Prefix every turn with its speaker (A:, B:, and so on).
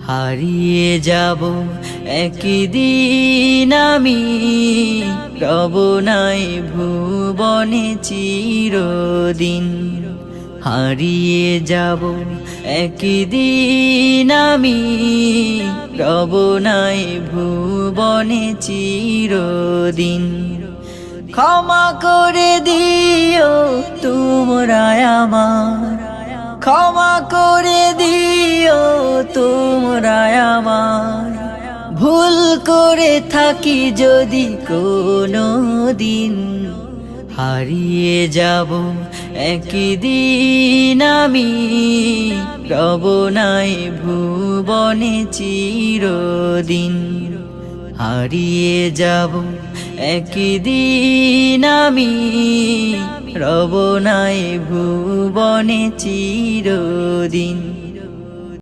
A: হারিয়ে যাব একদিন আমি, রব নাই ভুবনে চিরদিন। হারিয়ে যাব একদিন আমি, রব নাই ভুবনে চিরদিন। ক্ষমা করে দিও তোমরা আমার, ক্ষমা করে দিও তোমরা আমার। ভুল করে থাকি যদি কোনো দিন, হারিয়ে যাব একদিন আমি, রব নাই ভুবনে চিরদিন। হারিয়ে যাব একদিন আমি, রব নাই ভুবনে চিরদিন।